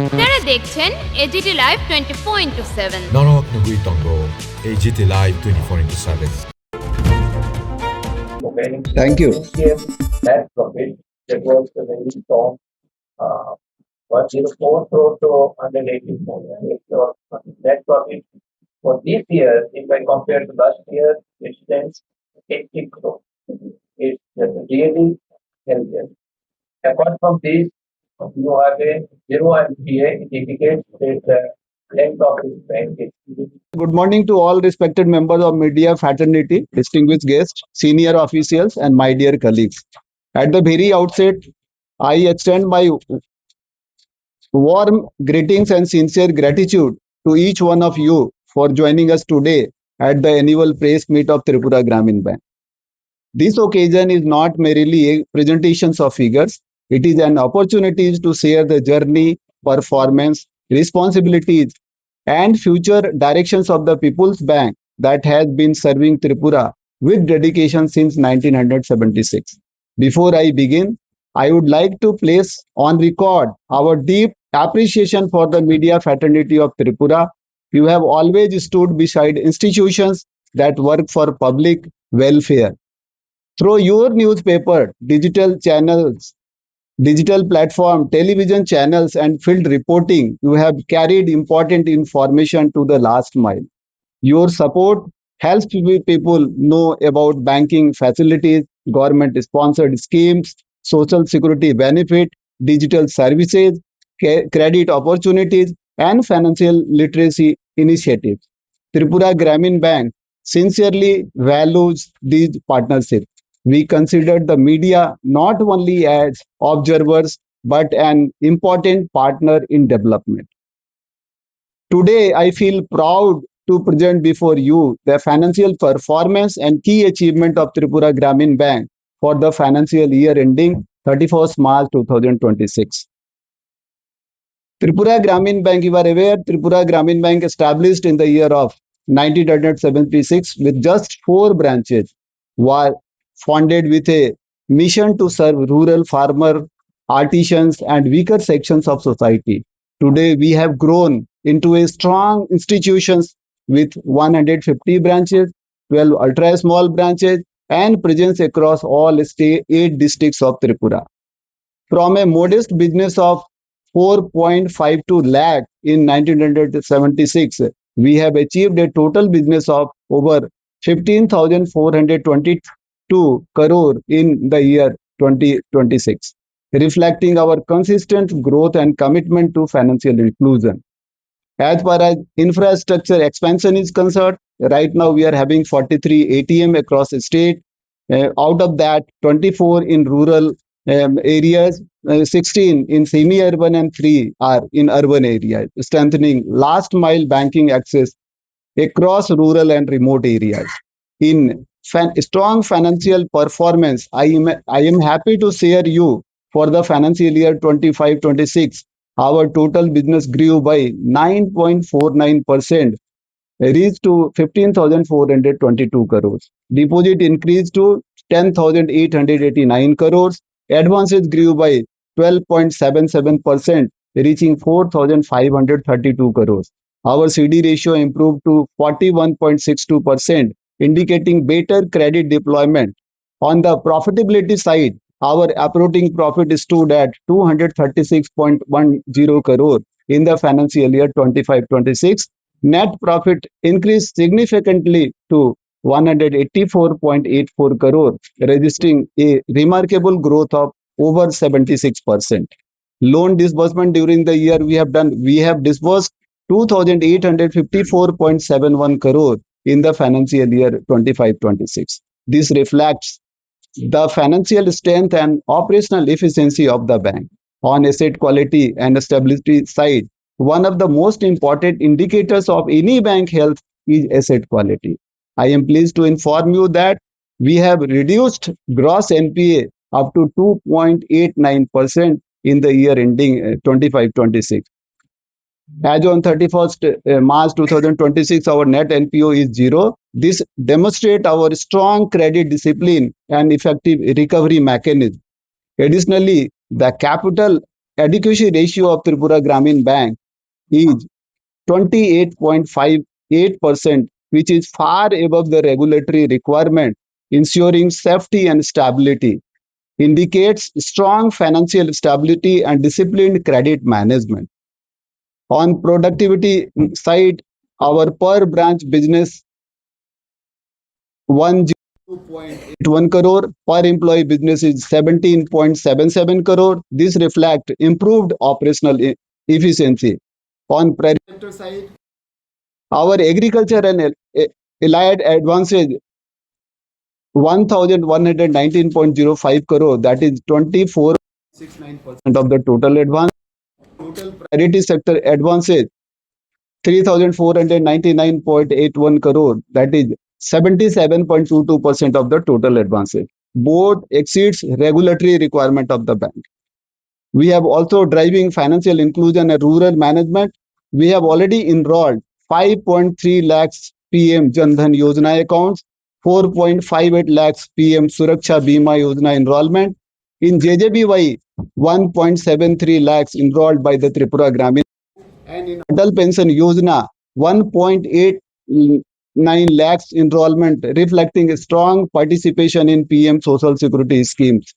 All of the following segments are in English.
আপনারা দেখছেন AGT live 24/7। Norok Nugui Tongo, AGT Live 24/7. Thank you. Net profit that was the very strong 104 crore to 184 crore. Net profit for this year, if I compare to last year, it stands 80 crore. It's really healthy. Apart from this, you have a zero NPA. It indicates that the length of this bank is. Good morning to all respected members of media fraternity, distinguished guests, senior officials, and my dear colleagues. At the very outset, I extend my warm greetings and sincere gratitude to each one of you for joining us today at the annual press meet of Tripura Gramin Bank. This occasion is not merely a presentation of figures, it is an opportunity to share the journey, performance, responsibilities, and future directions of the People's Bank that has been serving Tripura with dedication since 1976. Before I begin, I would like to place on record our deep appreciation for the media fraternity of Tripura. You have always stood beside institutions that work for public welfare. Through your newspaper, digital channels, digital platform, television channels, and field reporting, you have carried important information to the last mile. Your support helps people know about banking facilities, government sponsored schemes, social security benefit, digital services, credit opportunities, and financial literacy initiatives. Tripura Gramin Bank sincerely values these partnerships. We consider the media not only as observers but an important partner in development. Today, I feel proud to present before you the financial performance and key achievement of Tripura Gramin Bank for the financial year ending 31st March 2026. Tripura Gramin Bank, you are aware, Tripura Gramin Bank established in the year of 1976 with just 4 branches, was founded with a mission to serve rural farmer, artisans, and weaker sections of society. Today, we have grown into a strong institutions with 150 branches, 12 ultra small branches, and presence across all 8 districts of Tripura. From a modest business of 4.52 lakh in 1976, we have achieved a total business of over 15,422 crore in the year 2026, reflecting our consistent growth and commitment to financial inclusion. As far as infrastructure expansion is concerned, right now we are having 43 ATM across the state. Out of that, 24 in rural areas, 16 in semi-urban, and 3 are in urban areas, strengthening last mile banking access across rural and remote areas. In strong financial performance, I am happy to share you for the financial year 25-26. Our total business grew by 9.49%, reached to 15,422 crores. Deposit increased to 10,889 crores. Advances grew by 12.77%, reaching 4,532 crores. Our CD ratio improved to 41.62%, indicating better credit deployment. On the profitability side, our operating profit stood at 236.10 crore in the financial year 25-26. Net profit increased significantly to 184.84 crore, registering a remarkable growth of over 76%. Loan disbursement during the year we have disbursed 2,854.71 crore in the financial year 25-26. This reflects the financial strength and operational efficiency of the bank. On asset quality and stability side, one of the most important indicators of any bank health is asset quality. I am pleased to inform you that we have reduced gross NPA up to 2.89% in the year ending 25-26. As on 31st March 2026, our net NPO is zero. This demonstrates our strong credit discipline and effective recovery mechanism. Additionally, the capital adequacy ratio of Tripura Gramin Bank is 28.58%, which is far above the regulatory requirement, ensuring safety and stability, indicates strong financial stability and disciplined credit management. On productivity side, our per branch business 102.81 crore, per employee business is 17.77 crore. This reflects improved operational efficiency. On private sector side, our agriculture and allied advances 1119.05 crore, that is 24.69% of the total advance. Total priority sector advances 3499.81 crore, that is 77.22% of the total advances. Both exceeds regulatory requirement of the bank. We have also driving financial inclusion and rural management. We have already enrolled 5.3 lakhs PM Jan Dhan Yojana accounts, 4.58 lakhs PM Suraksha Bima Yojana enrollment. In JJBY, 1.73 lakhs enrolled by the Tripura Gramin. And in Atal Pension Yojana, 1.89 lakhs enrollment, reflecting a strong participation in PM Social Security schemes.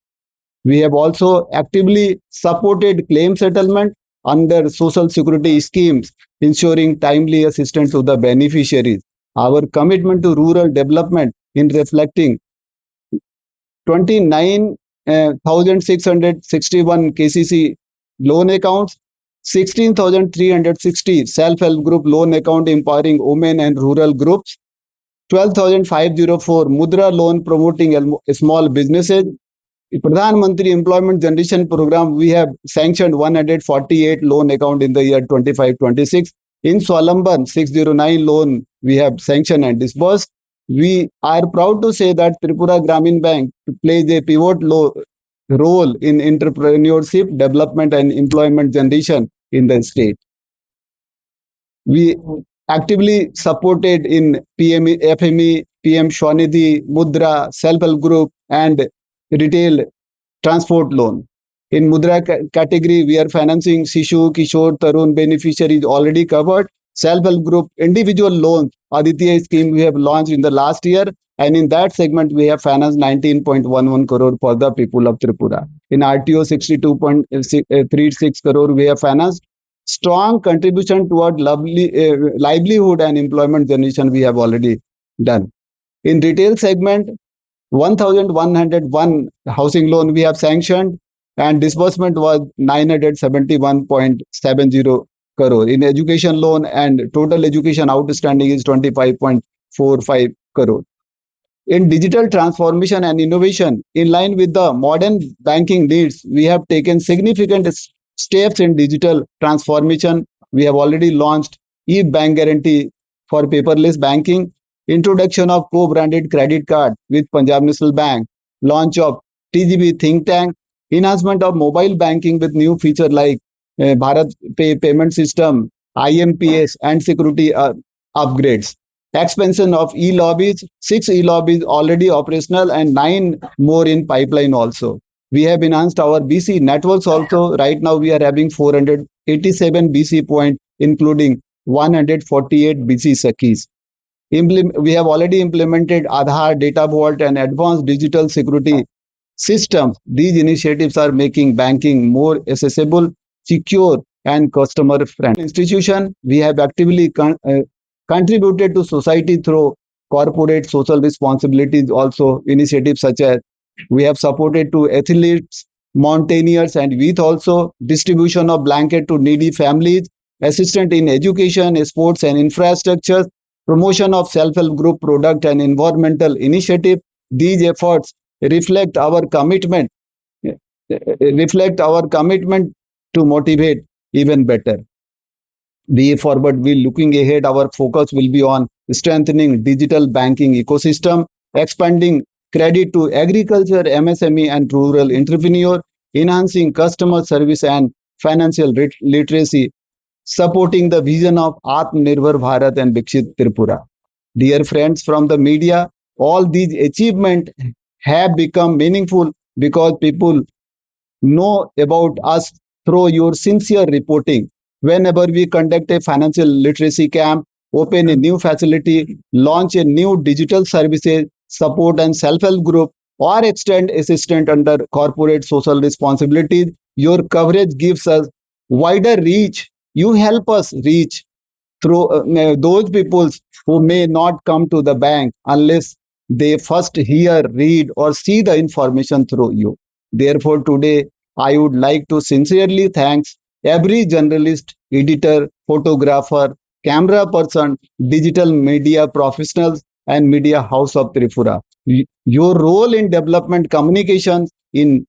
We have also actively supported claim settlement under social security schemes, ensuring timely assistance to the beneficiaries. Our commitment to rural development in reflecting 29,661 KCC loan accounts, 16,360 self-help group loan account empowering women and rural groups, 12,504 Mudra loan promoting small businesses, Pradhan Mantri Employment Generation Program, we have sanctioned 148 loan account in the year 25-26. In Swalamban, 609 loan we have sanctioned and disbursed. We are proud to say that Tripura Gramin Bank plays a role in entrepreneurship, development and employment generation in the state. We actively supported in PM FME, PM Shwanidhi, Mudra, self-help group and retail transport loan. In Mudra category, we are financing Shishu, Kishore, Tarun beneficiaries already covered. Self-help group individual loans, Aditya scheme we have launched in the last year. And in that segment, we have financed 19.11 crore for the people of Tripura. In RTO, 62.36 crore we have financed. Strong contribution toward livelihood and employment generation we have already done. In retail segment, 1,101 housing loan we have sanctioned and disbursement was 971.70 crore. In education loan and total education outstanding is 25.45 crore. In digital transformation and innovation, in line with the modern banking needs, we have taken significant steps in digital transformation. We have already launched e-bank guarantee for paperless banking, introduction of co-branded credit card with Punjab National Bank, launch of TGB think tank, enhancement of mobile banking with new feature like Bharat Pay payment system, IMPS and security upgrades. Expansion of e-lobbies, 6 e-lobbies already operational and 9 more in pipeline also. We have enhanced our BC networks also. Right now we are having 487 BC points, including 148 BC Sakis. We have already implemented Aadhaar, Data Vault and advanced digital security systems. These initiatives are making banking more accessible, secure and customer friendly. Institution, we have actively contributed to society through corporate social responsibilities also, initiatives such as we have supported to athletes, mountaineers and youth also, distribution of blanket to needy families, assistance in education, sports and infrastructure, promotion of self-help group product and environmental initiative. These efforts reflect our commitment to motivate even better. Way forward, we looking ahead, our focus will be on strengthening digital banking ecosystem, expanding credit to agriculture, MSME and rural entrepreneur, enhancing customer service and financial literacy, supporting the vision of Atmanirbhar Bharat and Viksit Tripura. Dear friends from the media, all these achievements have become meaningful because people know about us through your sincere reporting. Whenever we conduct a financial literacy camp, open a new facility, launch a new digital services, support and self-help group, or extend assistance under corporate social responsibilities, your coverage gives us wider reach. You help us reach through those people who may not come to the bank unless they first hear, read, or see the information through you. Therefore, today I would like to sincerely thank every journalist, editor, photographer, camera person, digital media professionals, and media house of Tripura. Your role in development communications in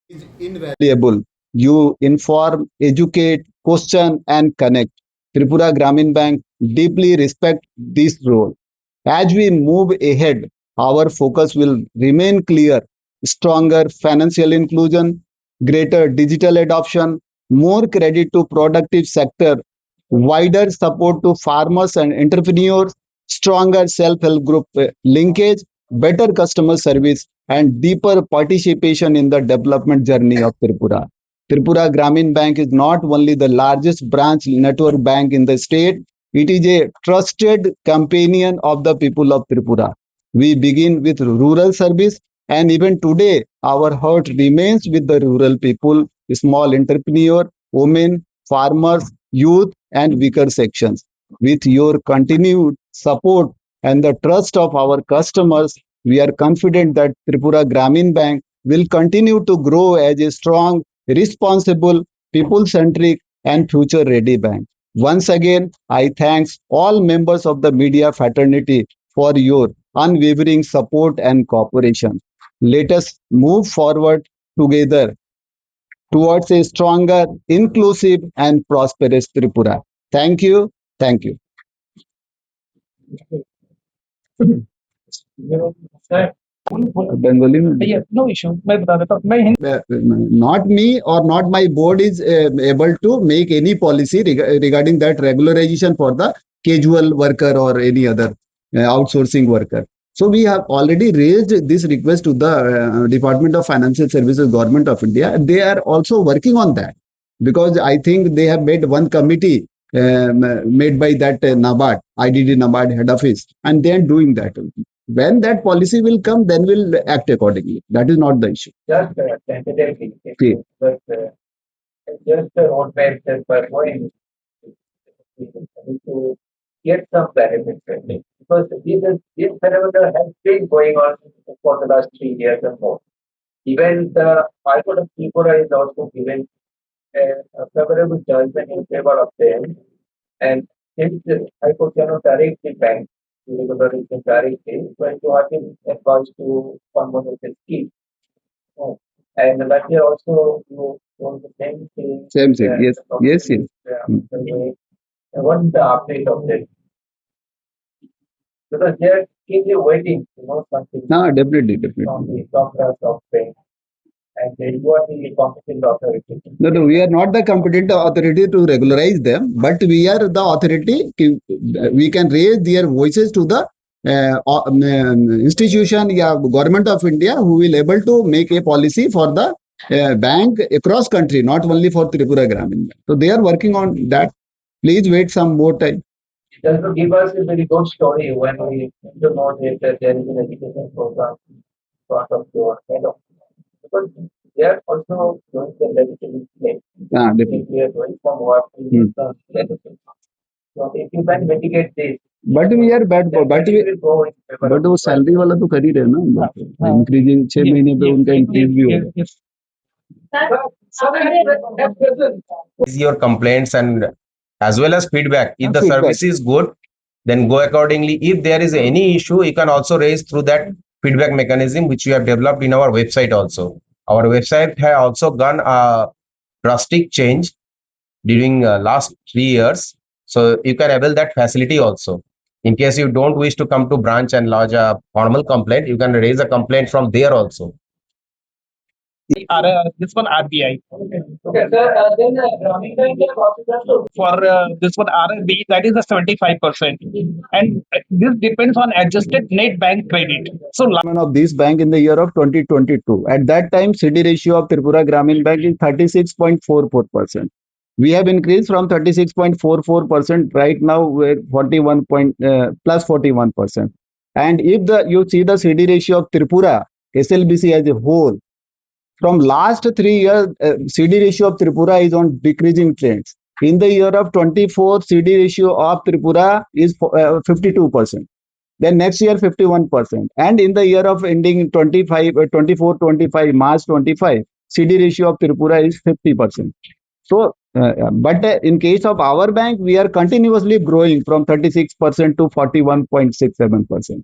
is invaluable. You inform, educate, question, and connect. Tripura Gramin Bank deeply respect this role. As we move ahead, our focus will remain clear: stronger financial inclusion, greater digital adoption, more credit to productive sector, wider support to farmers and entrepreneurs, stronger self-help group linkage, better customer service, and deeper participation in the development journey of Tripura. Tripura Gramin Bank is not only the largest branch network bank in the state, it is a trusted companion of the people of Tripura. We begin with rural service, and even today, our heart remains with the rural people, small entrepreneur, women, farmers, youth, and weaker sections. With your continued support and the trust of our customers, we are confident that Tripura Gramin Bank will continue to grow as a strong, responsible, people centric, and future ready bank. Once again, I thank all members of the media fraternity for your unwavering support and cooperation. Let us move forward together towards a stronger, inclusive, and prosperous Tripura. Thank you. Thank you. Bengali में भैया no issue मैं बता देता हूँ मैं Hindi not me or not my board is able to make any policy regarding that regularization for the casual worker or any other outsourcing worker. So we have already raised this request to the Department of Financial Services, Government of India. They are also working on that because I think they have made one committee made by that NABARD, IDD NABARD head office, and they are doing that. When that policy will come, then we'll act accordingly. That is not the issue. just tentatively Okay. but just the roadmap that we're going to get some benefits from it. Because this phenomenon has been going on for the last 3 years and more. Even the High Court of Tripura is also given a favorable judgment in favor of them. And since the High Court cannot direct the bank to regularize them directly, but you have been advised to convert the scheme. Oh. And last year also you told the same thing. Same thing. Yes. Yes. Yes. What's the update of this? Because they're keenly waiting to know something No, definitely, from definitely. the doctors of bank. And they you are the competent authority. No, no, we are not the competent authority to regularize them, but we are the authority. We can raise their voices to the institution, yeah, government of India, who will able to make a policy for the bank across country, not only for Tripura Gramin Bank. So they are working on that. Please wait some more time. Just to give us a very good story when we came to know that there is an education program part of your head of because they are also doing the legislative play. Definitely. We are going from what we need the legislative. So if you can mitigate this, But we are bad, then but we we will go in favor but of वो the salary वाला तो कर ही रहे हैं ना increasing 6 महीने पे उनका इंक्रीज भी होगा is your complaints and as well as feedback. If the Feedback. service is good, then go accordingly. If there is any issue, you can also raise through that feedback mechanism which we have developed in our website also. Our website has also gone a drastic change during last 3 years. So you can avail that facility also. In case you don't wish to come to branch and lodge a formal complaint, you can raise a complaint from there also. This one RBI. Okay, sir. Then Gramin Bank is also For this one RBI, that is the 75%. And this depends on adjusted net bank credit. So Of this bank in the year of 2022. At that time, CD ratio of Tripura Gramin Bank is 36.44%. We have increased from 36.44% right now with 41 point plus 41%. And if the you see the CD ratio of Tripura SLBC as a whole, from last 3 years, CD ratio of Tripura is on decreasing trends. In the year of 24, CD ratio of Tripura is 52%. Then next year 51%. And in the year of ending 25, 24, 25, March 25, CD ratio of Tripura is 50%. So, but in case of our bank, we are continuously growing from 36% to 41.67%.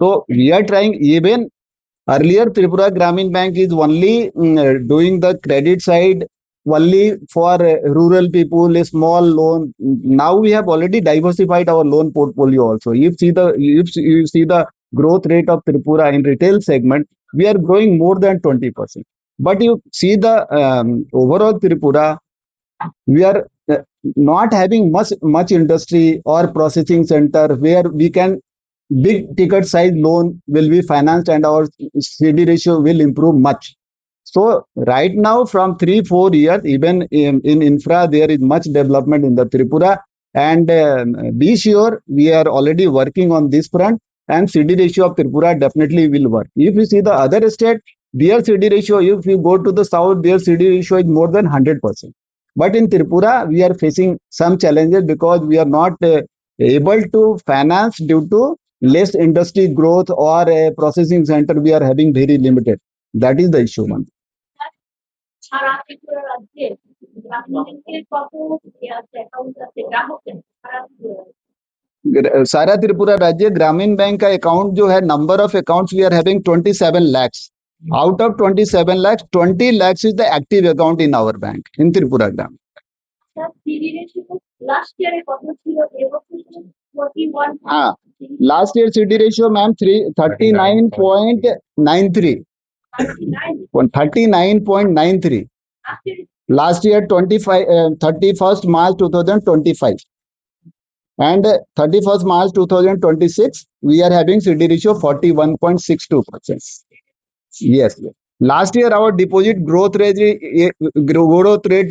So we are trying. Even earlier, Tripura Gramin Bank is only doing the credit side only for rural people, a small loan. Now we have already diversified our loan portfolio also. If you see the growth rate of Tripura in retail segment, we are growing more than 20%. But you see the overall Tripura, we are not having much industry or processing center where we can big ticket size loan will be financed and our CD ratio will improve much. So right now from 3 4 years, even in infra there is much development in the Tripura, and be sure we are already working on this front, and CD ratio of Tripura definitely will work. If you see the other state, their CD ratio, if you go to the south, their CD ratio is more than 100%. But in Tripura, we are facing some challenges because we are not able to finance due to less industry growth, or a processing center we are having very limited. That is the issue, man. সারা ত্রিপুরা রাজ্যে গ্রামীণ ব্যাংকের কত account আছে গ্রাহকের সারা ত্রিপুরা सारा त्रिपुरा राज्य ग्रामीण bank का अकाउंट जो है, number of accounts we are having 27 lakhs. Out of 27 lakhs, 20 lakhs is the active account in our bank in Tripura Gram. Sir CD ratio last ইয়ারে কত ছিল এবছর 41 हाँ, last year CD ratio, ma'am, 39.93. 39.93. Last year 31st March 2025. And 31st March 2026, we are having CD ratio 41.62%. Yes. Last year, our deposit growth rate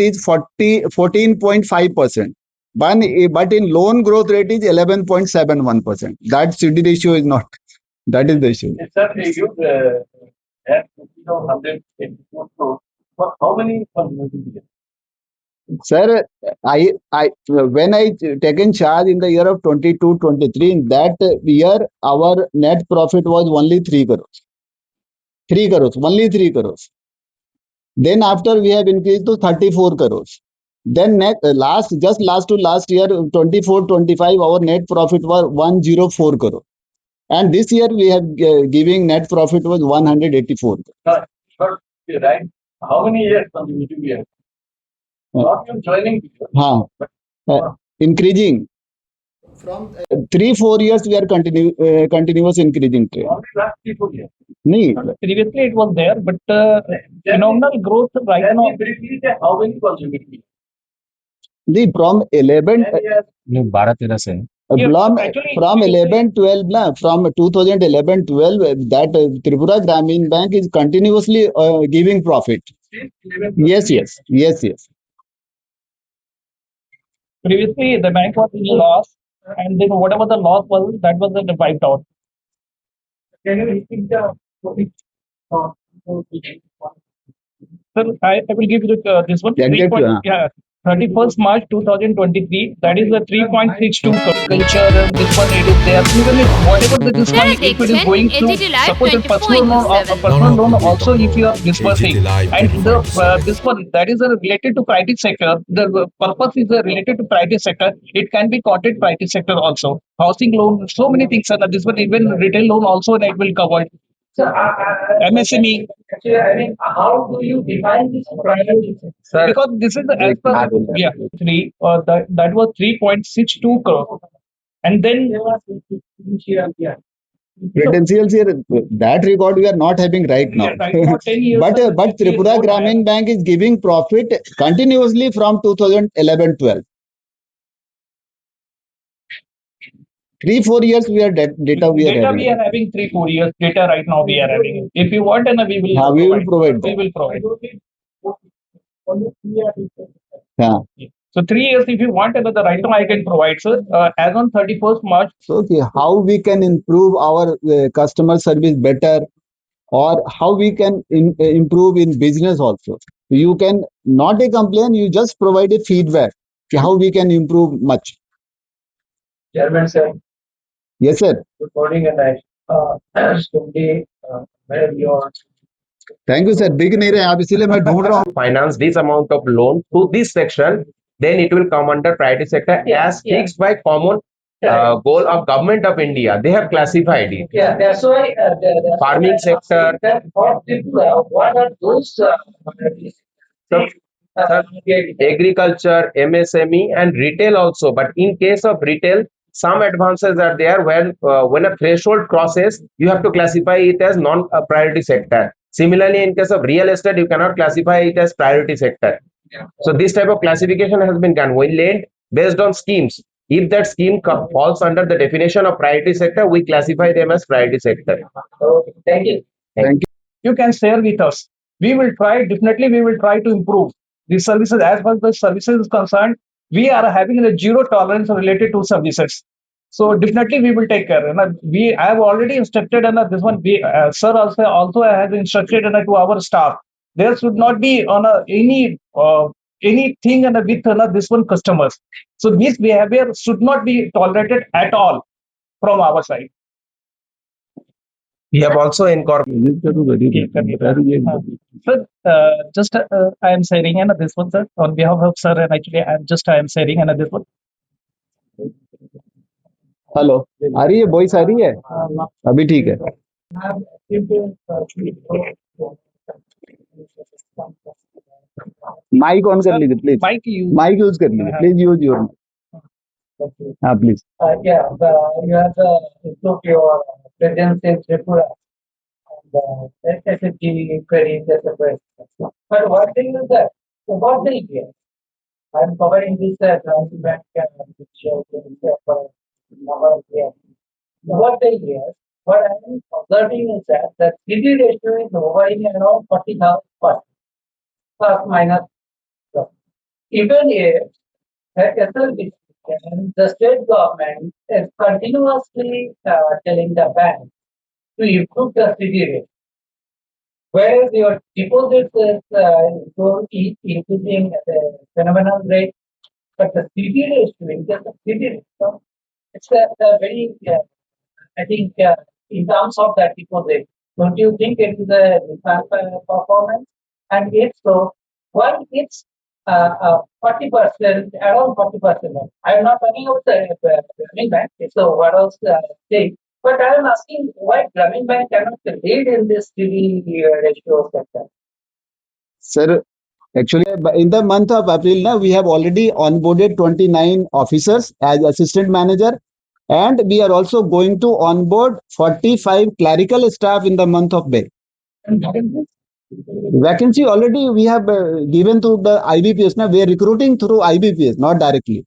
is 14.5%. But in loan growth rate is 11.71%. That CD ratio is not. That is the issue. Yes, sir. You have 184 crores. For how many communities? Sir, when I taken charge in the year of 22-23, in that year, our net profit was only 3 crores. 3 crores, only 3 crores. Then after we have increased to 34 crores. Then last to last year, 24-25, our net profit was 104 crores. And this year we have giving net profit was 184 crores. But right, how many years consecutive years? Not you joining. Increasing. From 3-4 years we are continuous increasing trend. Only last 3 4 years. Nee. previously it was there, but phenomenal growth right Can now. we briefly say how many consecutive years? From 11 10 years. नहीं 12-13 से from 11-12 from 2011-12 that Tripura Gramin Bank is continuously giving profit. Yes. Previously the bank was in loss, and then whatever the loss was, that was then wiped out. Can you repeat the topic? Sir, I will give you this one. Exactly, 31st March 2023, that is the 3.62 culture. This one it is there. Even if whatever this one, Sir, if it is Dixon, going through, AGT Live suppose a personal loan or a 24/7. personal loan No, also, if you are disbursing, AGT Live and the 24/7. this one that is related to private sector. The purpose is related to private sector. It can be quoted private sector also. Housing loan, so many things. And this one even retail loan also that will cover. So, MSME. actually, I mean, how do you define this private sector? Because this is the as per three that was 3.62 crore, and then Credentials here, that record we are not having right now. Yeah, right now 10 years. But Tripura Gramin Bank is giving profit continuously from 2011-12. 3-4 years we are data we are Data having. we are having 3-4 years data right now we are having. If you want, and we will we will provide We that. will provide. Yeah. So 3 years if you want, another right now I can provide, sir. As on 31st March. So okay, how we can improve our customer service better, or how we can improve in business also. You can not a complaint, you just provide a feedback how we can improve much. Chairman sir, Yes sir. good morning and today where you are. Thank you sir. दिख नहीं रहे आप, इसीलिए मैं ढूंढ रहा हूँ. Finance this amount of loan to this section, then it will come under priority sector as fixed by common goal of government of India. They have classified it. Yeah, that's why Farming sector. What are those? Agriculture, MSME, and retail also. But in case of retail, some advances are there when a threshold crosses, you have to classify it as non-priority sector. Similarly, in case of real estate, you cannot classify it as priority sector. So this type of classification has been done. We lend based on schemes. If that scheme falls under the definition of priority sector, we classify them as priority sector. Okay, thank you. Thank you. You can share with us. We will try, definitely we will try to improve these services. As far as the services is concerned, we are having a zero tolerance related to services. So definitely we will take care. And I have already instructed, and this one, sir also has instructed to our staff. There should not be on anything with this one customers. So this behavior should not be tolerated at all from our side. We have also incorporated. Sir, just I am sharing this one, sir, on behalf of sir, and actually I am sharing this one. Hello, आ रही है voice, आ रही है अभी? ठीक है. Mic on कर लीजिए प्लीज. माइक यूज कर लीजिए प्लीज. Use your. हाँ please. Yeah, you have improved your presence in Tripura and SSG queries as a question. But one thing is that about the year, I'm covering this bank which for number of years. Over the years, what I'm observing is that the CD ratio is hovering around 40,000%, plus minus. Plus. Even if SLB and the state government is continuously telling the bank to improve the CD rate, whereas your deposits is increasing at a phenomenal rate, but the CD ratio is just a CD rate. So it's a very, I think, in terms of that deposit, don't you think it is a different performance? And if so, why it's 40%, around 40%? I'm not talking about the Grameen Bank, so what else say? But I am asking why Grameen Bank cannot lead in this CD ratio sector. Sir, actually, in the month of April, now we have already onboarded 29 officers as assistant manager, and we are also going to onboard 45 clerical staff in the month of May. Vacancy already we have given to the IBPS. Now we are recruiting through IBPS, not directly.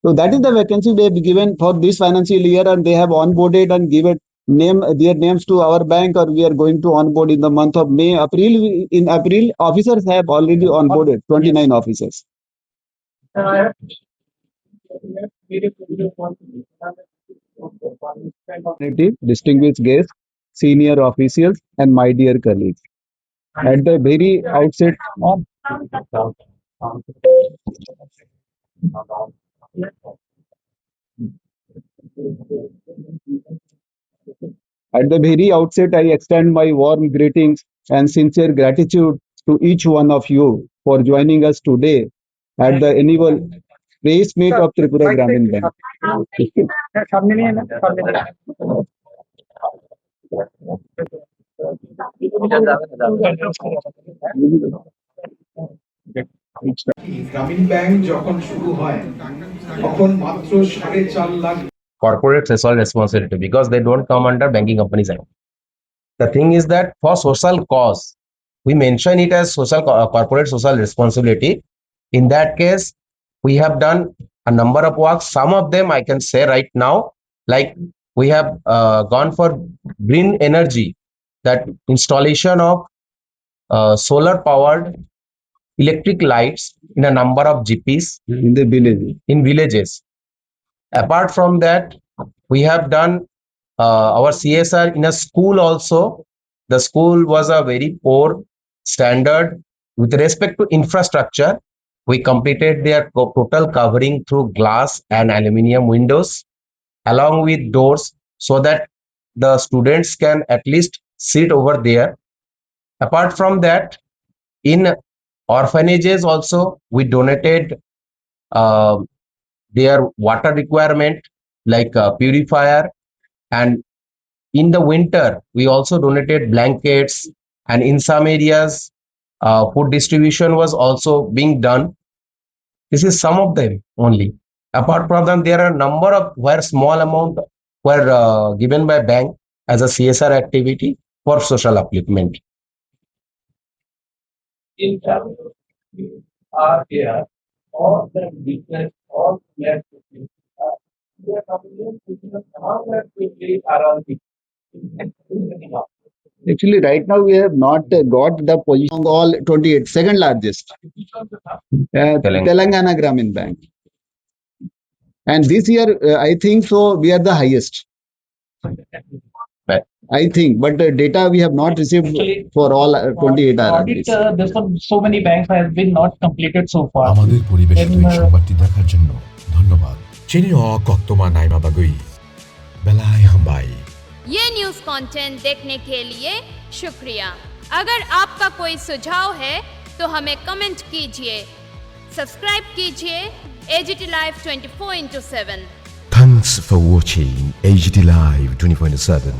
So that is the vacancy we have given for this financial year, and they have onboarded and given their names to our bank, or we are going to onboard in the month of May. In April, officers have already onboarded 29 officers. Distinguished guests, senior officials, and my dear colleagues. At the very outset, I extend my warm greetings and sincere gratitude to each one of you for joining us today at the annual press meet of Tripura Gramin Bank. গ্রামীণ bank যখন শুরু হয় তখন মাত্র 4.5 lakh corporate social responsibility because they don't come under Banking Companies Act. The thing is that for social cause, we mention it as corporate social responsibility. In that case, we have done a number of works. Some of them I can say right now, like we have gone for green energy, that installation of solar powered electric lights in a number of GPs in the village. in villages. Apart from that, we have done our CSR in a school also. The school was a very poor standard with respect to infrastructure. We completed their total covering through glass and aluminium windows along with doors so that the students can at least sit over there. Apart from that, in orphanages also, we donated uh, their water requirement like a purifier, and in the winter we also donated blankets, and in some areas food distribution was also being done. This is some of them only. Apart from them, there are a number of where small amount were given by bank as a CSR activity for social upliftment. In terms of are there all the business, all players, they are coming in how that we play around the Actually, right now we have not got the position among all 28, second largest, Telangana Gramin Bank. And this year, I think so, we are the highest. Right. I think, but data we have not received Actually, for all 28 audit, RRBs. there's so many banks have been not completed so far. আমাদের পরিবেশিত And, এই সংবাদটি দেখার জন্য ধন্যবাদ চিনিও কক্তমা নাইমা বাগুই বেলায় হাম্বাই ये न्यूज़ कंटेंट देखने के लिए शुक्रिया। अगर आपका कोई सुझाव है तो हमें कमेंट कीजिए, सब्सक्राइब कीजिए AGT Live 24/7। Thanks for watching AGT Live 24/7